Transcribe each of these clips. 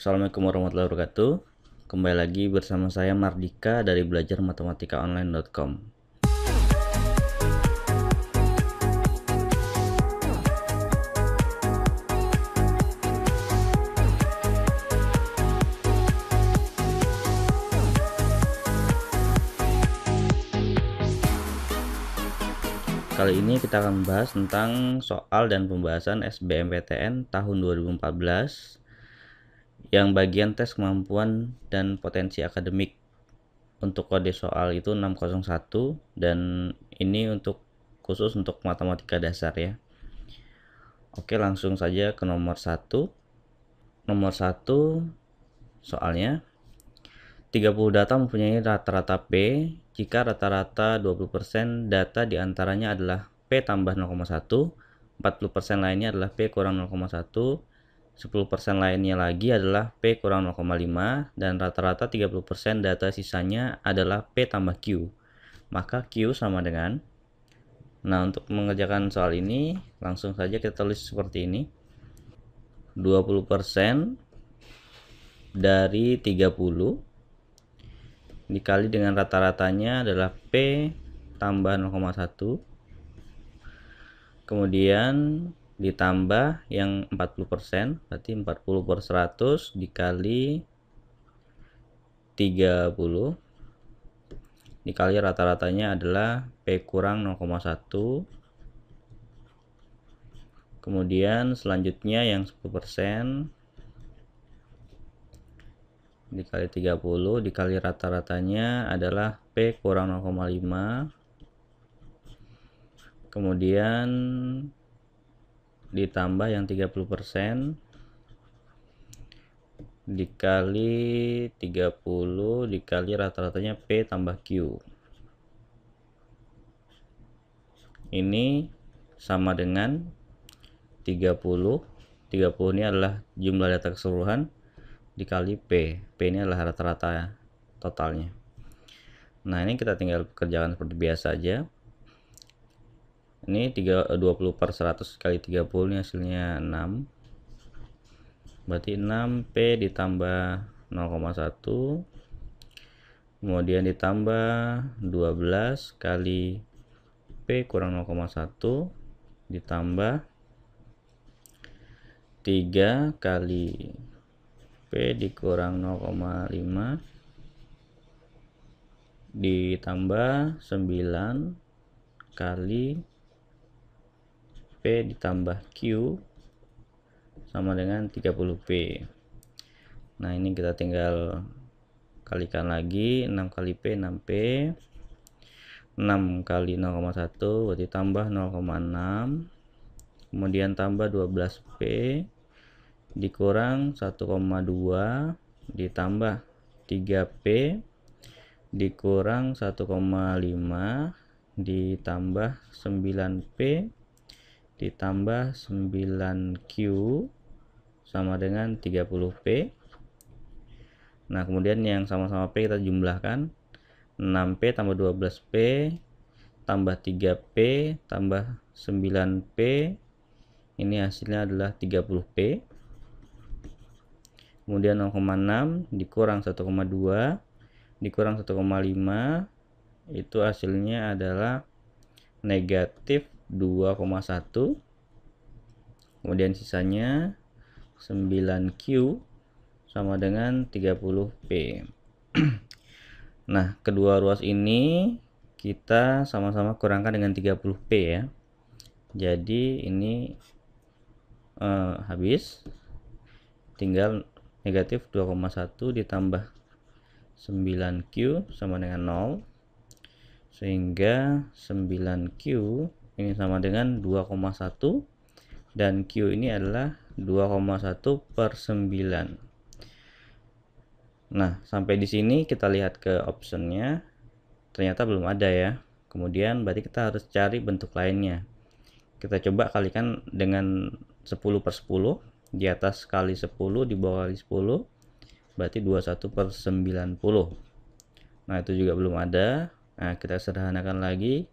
Assalamualaikum warahmatullahi wabarakatuh. Kembali lagi bersama saya Mardika dari belajarmatematika.online.com. Kali ini kita akan membahas tentang soal dan pembahasan SBMPTN tahun 2014 yang bagian tes kemampuan dan potensi akademik. Untuk kode soal itu 601 dan ini khusus untuk matematika dasar ya. Oke, langsung saja ke nomor 1. Nomor 1 soalnya 30 data mempunyai rata-rata P jika rata-rata 20% data diantaranya adalah P tambah 0,1, 40% lainnya adalah P kurang 0,1, 10% lainnya lagi adalah P kurang 0,5, dan rata-rata 30% data sisanya adalah P tambah Q. Maka Q sama dengan, untuk mengerjakan soal ini langsung saja kita tulis seperti ini. 20% dari 30 dikali dengan rata-ratanya adalah P tambah 0,1, kemudian ditambah yang 40%, berarti 40/100 dikali 30 dikali rata-ratanya adalah P kurang 0,1, kemudian selanjutnya yang 10% dikali 30 dikali rata-ratanya adalah P kurang 0,5, kemudian ditambah yang 30% dikali 30 dikali rata-ratanya P tambah Q. Ini sama dengan 30 ini adalah jumlah data keseluruhan dikali P ini adalah rata-rata totalnya. Nah, ini kita tinggal kerjakan seperti biasa aja. Ini 20/100 kali 30 ini hasilnya 6, berarti 6P ditambah 0,1, kemudian ditambah 12 kali P kurang 0,1 ditambah 3 kali P dikurang 0,5 ditambah 9 kali P ditambah Q sama dengan 30P. Nah, ini kita tinggal kalikan lagi, 6 kali P 6P, 6 kali 0,1 berarti tambah 0,6, kemudian tambah 12P dikurang 1,2 ditambah 3P dikurang 1,5 ditambah 9P ditambah 9Q sama dengan 30P. Nah, kemudian yang sama-sama P kita jumlahkan, 6P tambah 12P tambah 3P tambah 9P, ini hasilnya adalah 30P. Kemudian 0,6 dikurang 1,2 dikurang 1,5 itu hasilnya adalah negatif 2,1, kemudian sisanya 9Q sama dengan 30P. Nah, kedua ruas ini kita sama-sama kurangkan dengan 30P ya. Jadi ini habis, tinggal negatif 2,1 ditambah 9Q sama dengan 0, sehingga 9Q ini sama dengan 2,1 dan Q ini adalah 2,1/9. Nah, sampai di sini kita lihat ke optionnya, ternyata belum ada ya. Kemudian berarti kita harus cari bentuk lainnya. Kita coba kalikan dengan 10/10, di atas kali 10 di bawah kali 10, berarti 21/90. Nah, itu juga belum ada. Nah, kita sederhanakan lagi,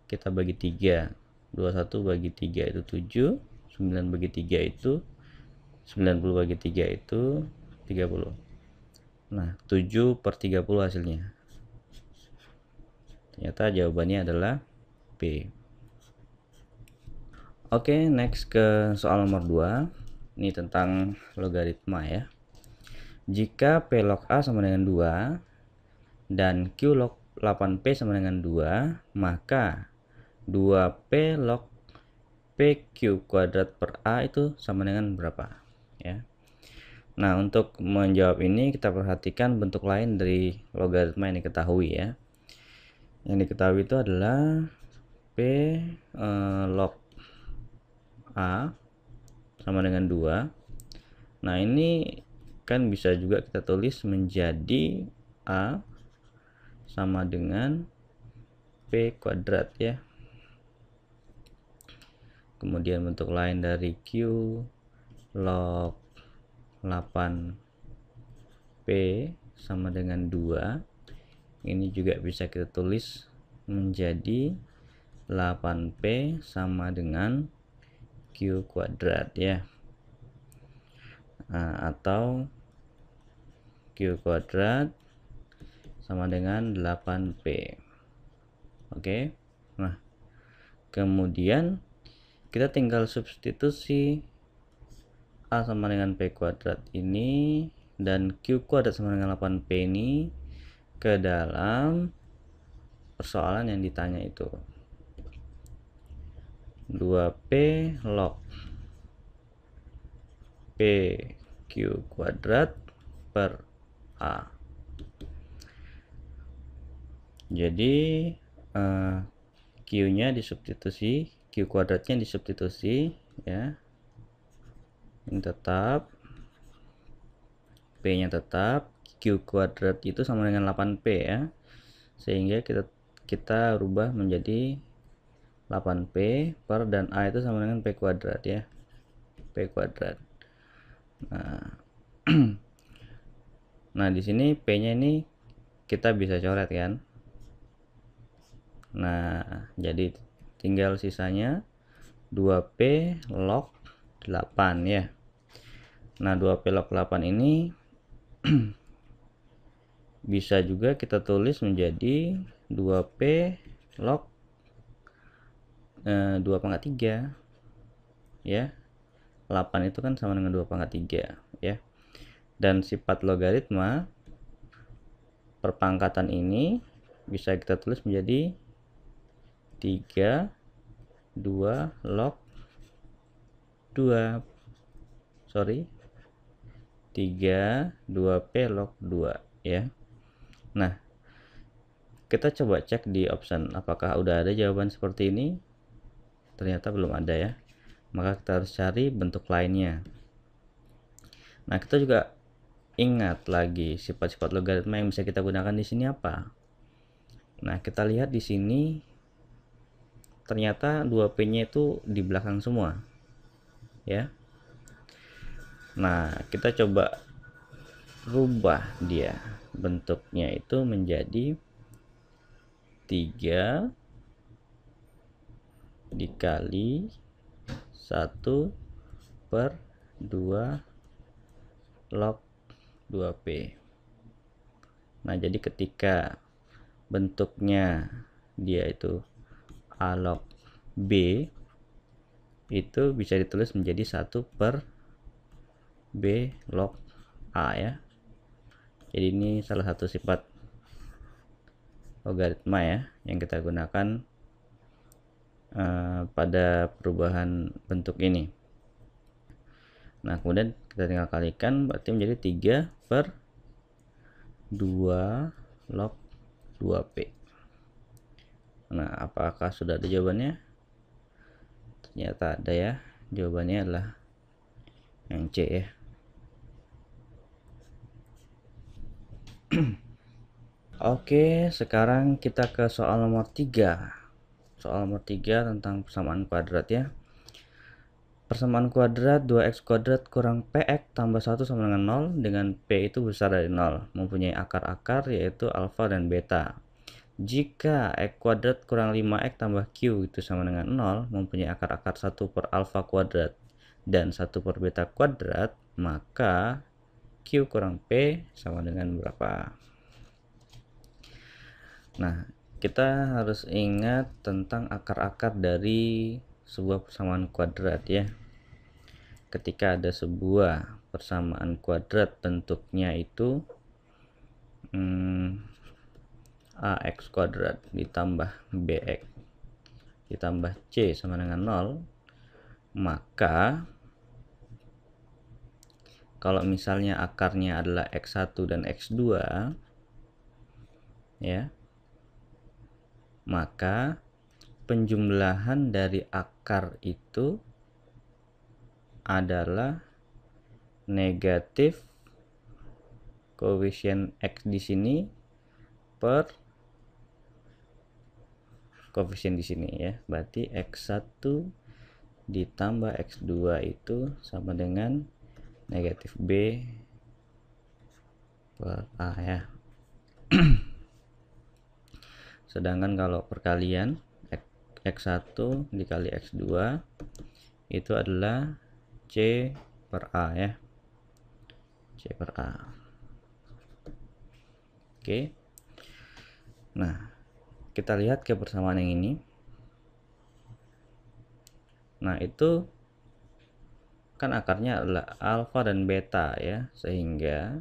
kita bagi 3, 21 bagi 3 itu 7, 9 bagi 3 itu 90 bagi 3 itu 30. Nah, 7/30 hasilnya. Ternyata jawabannya adalah B. Oke, next ke soal nomor 2. Ini tentang logaritma ya. Jika P log A sama dengan 2 dan Q log 8P sama dengan 2, maka 2P log PQ kuadrat per A itu sama dengan berapa? Ya. Nah, untuk menjawab ini kita perhatikan bentuk lain dari logaritma yang diketahui ya. Yang diketahui itu adalah P log A sama dengan 2. Nah, ini kan bisa juga kita tulis menjadi A sama dengan P kuadrat ya. Kemudian bentuk lain dari Q log 8P sama dengan 2. Ini juga bisa kita tulis menjadi 8P sama dengan Q kuadrat ya. Nah, atau Q kuadrat sama dengan 8P. Oke. Nah, kemudian kita tinggal substitusi A sama dengan P kuadrat ini dan Q kuadrat sama dengan 8P ini ke dalam persoalan yang ditanya itu. 2P log PQ kuadrat per A. Jadi Q-nya disubstitusi, Q kuadratnya disubstitusi ya. Ini tetap, P-nya tetap, Q kuadrat itu sama dengan 8P ya. Sehingga kita rubah menjadi 8P per dan A itu sama dengan P kuadrat ya. P kuadrat. Nah, nah di sini P-nya ini kita bisa coret kan. Nah, jadi tinggal sisanya 2P log 8 ya. Nah, 2P log 8 ini bisa juga kita tulis menjadi 2P log 2/3 ya. 8 itu kan sama dengan 2/3 ya. Dan sifat logaritma perpangkatan ini bisa kita tulis menjadi 3 2 log 2. Sorry. 3 2P log 2 ya. Nah, kita coba cek di option apakah udah ada jawaban seperti ini. Ternyata belum ada ya. Maka kita harus cari bentuk lainnya. Nah, kita juga ingat lagi sifat-sifat logaritma yang bisa kita gunakan di sini apa. Nah, kita lihat di sini ternyata 2P-nya itu di belakang semua. Ya. Nah, kita coba rubah dia. Bentuknya itu menjadi 3 dikali 1/2 log 2P. Nah, jadi ketika bentuknya dia itu A log B, itu bisa ditulis menjadi 1/B log A ya. Jadi ini salah satu sifat logaritma ya yang kita gunakan pada perubahan bentuk ini. Nah, kemudian kita tinggal kalikan, berarti menjadi 3/2 log 2P. Nah, apakah sudah ada jawabannya? Ternyata ada ya. Jawabannya adalah yang C ya. Oke, sekarang kita ke soal nomor 3. Soal nomor 3 tentang persamaan kuadrat ya. Persamaan kuadrat 2x kuadrat kurang px tambah 1 sama dengan 0 dengan p itu besar dari 0, mempunyai akar-akar yaitu alfa dan beta. Jika x kuadrat kurang 5x tambah q itu sama dengan 0, mempunyai akar-akar 1 per alfa kuadrat dan 1 per beta kuadrat, maka Q kurang P sama dengan berapa. Nah, kita harus ingat tentang akar-akar dari sebuah persamaan kuadrat ya. Ketika ada sebuah persamaan kuadrat, bentuknya itu ax kuadrat ditambah bx ditambah c sama dengan 0, maka kalau misalnya akarnya adalah x1 dan x2 ya, maka penjumlahan dari akar itu adalah negatif koefisien x di sini per koefisien di sini ya. Berarti x1 ditambah x2 itu sama dengan negatif b per a ya. Sedangkan kalau perkalian x1 dikali x2 itu adalah c per a ya, c per a. Oke, nah kita lihat ke persamaan yang ini. Nah itu kan akarnya adalah alfa dan beta ya, sehingga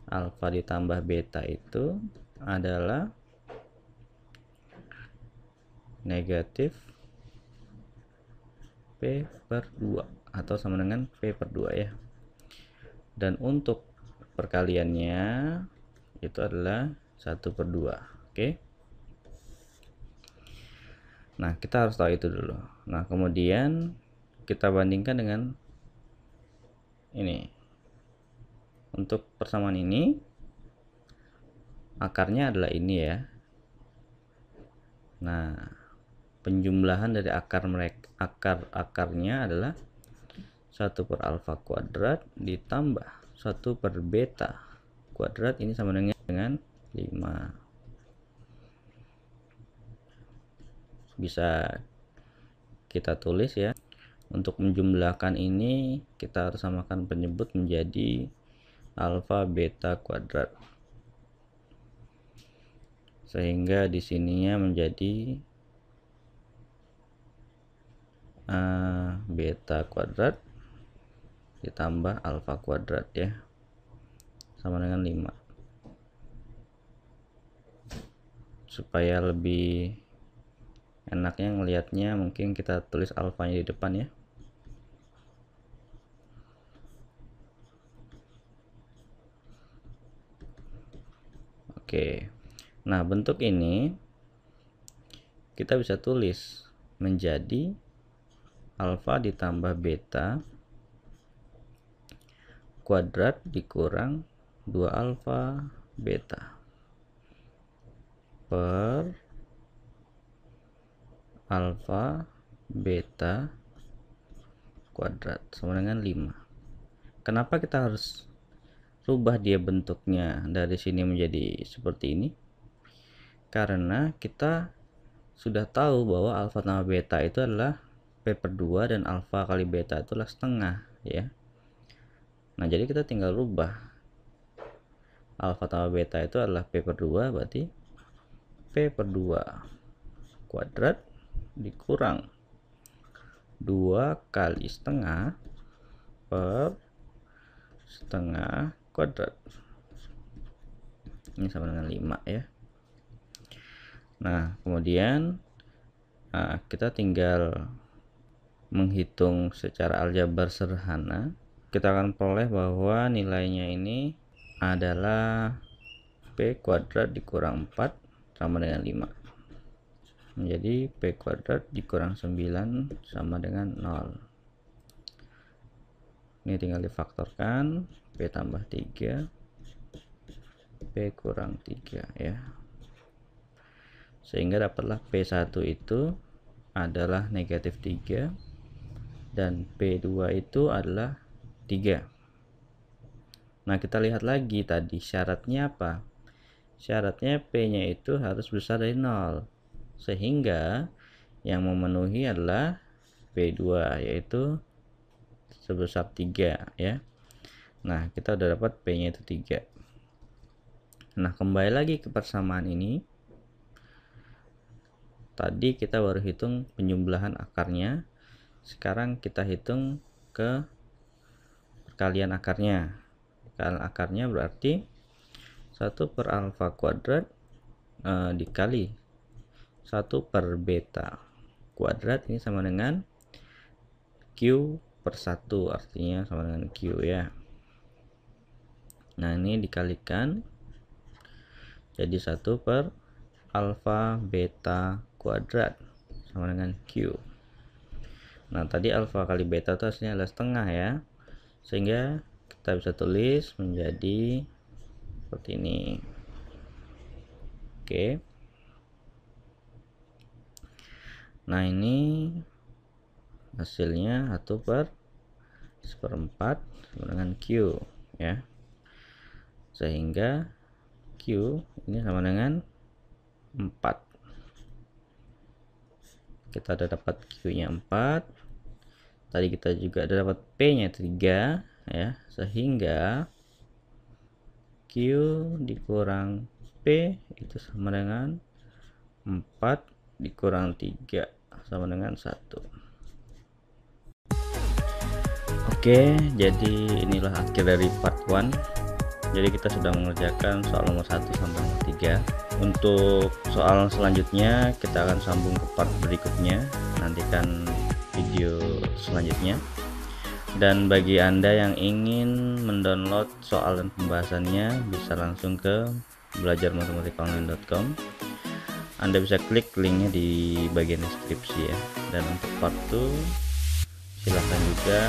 alfa ditambah beta itu adalah negatif P per 2 atau sama dengan P per 2 ya. Dan untuk perkaliannya itu adalah 1 per 2. Oke. Nah, kita harus tahu itu dulu. Nah, kemudian kita bandingkan dengan ini. Untuk persamaan ini akarnya adalah ini ya. Nah, penjumlahan dari akarnya adalah 1 per alfa kuadrat ditambah 1 per beta kuadrat, ini sama dengan 5. Bisa kita tulis ya. Untuk menjumlahkan ini kita harus samakan penyebut menjadi alfa beta kuadrat, sehingga di sininya menjadi beta kuadrat ditambah alfa kuadrat ya, sama dengan 5. Supaya lebih enaknya ngelihatnya, mungkin kita tulis alfanya di depan ya. Oke, nah bentuk ini kita bisa tulis menjadi alfa ditambah beta kuadrat dikurang 2 alfa beta per alfa beta kuadrat sama dengan 5. Kenapa kita harus rubah dia bentuknya dari sini menjadi seperti ini? Karena kita sudah tahu bahwa alfa tambah beta itu adalah P per 2 dan alfa kali beta itu adalah setengah ya. Nah, jadi kita tinggal rubah alfa tambah beta itu adalah P per 2, berarti P per 2 kuadrat dikurang 2 kali setengah per setengah kuadrat, ini sama dengan 5 ya. Nah, kemudian kita tinggal menghitung secara aljabar sederhana. Kita akan peroleh bahwa nilainya ini adalah P kuadrat dikurang 4 sama dengan 5. Menjadi P kuadrat dikurang 9 sama dengan 0. Ini tinggal difaktorkan, P tambah 3, P kurang 3 ya. Sehingga dapatlah P1 itu adalah negatif 3 dan P2 itu adalah 3. Nah, kita lihat lagi tadi syaratnya apa? Syaratnya P-nya itu harus besar dari 0, sehingga yang memenuhi adalah P2 yaitu sebesar 3 ya. Nah, kita udah dapat P-nya itu 3. Nah, kembali lagi ke persamaan ini. Tadi kita baru hitung penjumlahan akarnya. Sekarang kita hitung ke perkalian akarnya. Perkalian akarnya berarti 1 per alfa kuadrat dikali 1 per beta kuadrat, ini sama dengan Q per 1, artinya sama dengan Q ya. Nah, ini dikalikan jadi 1 per alfa beta kuadrat sama dengan Q. Nah, tadi alfa kali beta itu hasilnya adalah setengah ya, sehingga kita bisa tulis menjadi seperti ini. Oke. Nah, ini hasilnya 1 per 1/4 sama dengan Q ya, sehingga Q ini sama dengan 4. Kita udah dapat Q nya 4, tadi kita juga udah dapat P nya 3 ya, sehingga Q dikurang P itu sama dengan 4 dikurang 3 sama dengan 1. Oke, jadi inilah akhir dari part 1. Jadi kita sudah mengerjakan soal nomor 1 sampai nomor 3. Untuk soal selanjutnya kita akan sambung ke part berikutnya. Nantikan video selanjutnya. Dan bagi Anda yang ingin mendownload soal dan pembahasannya, bisa langsung ke belajarmatematikaaonline.com. Anda bisa klik linknya di bagian deskripsi ya. Dan untuk part 2 silahkan juga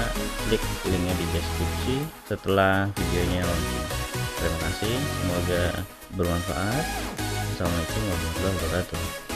klik linknya di deskripsi setelah videonya launching. Terima kasih, semoga bermanfaat. Assalamualaikum warahmatullahi wabarakatuh.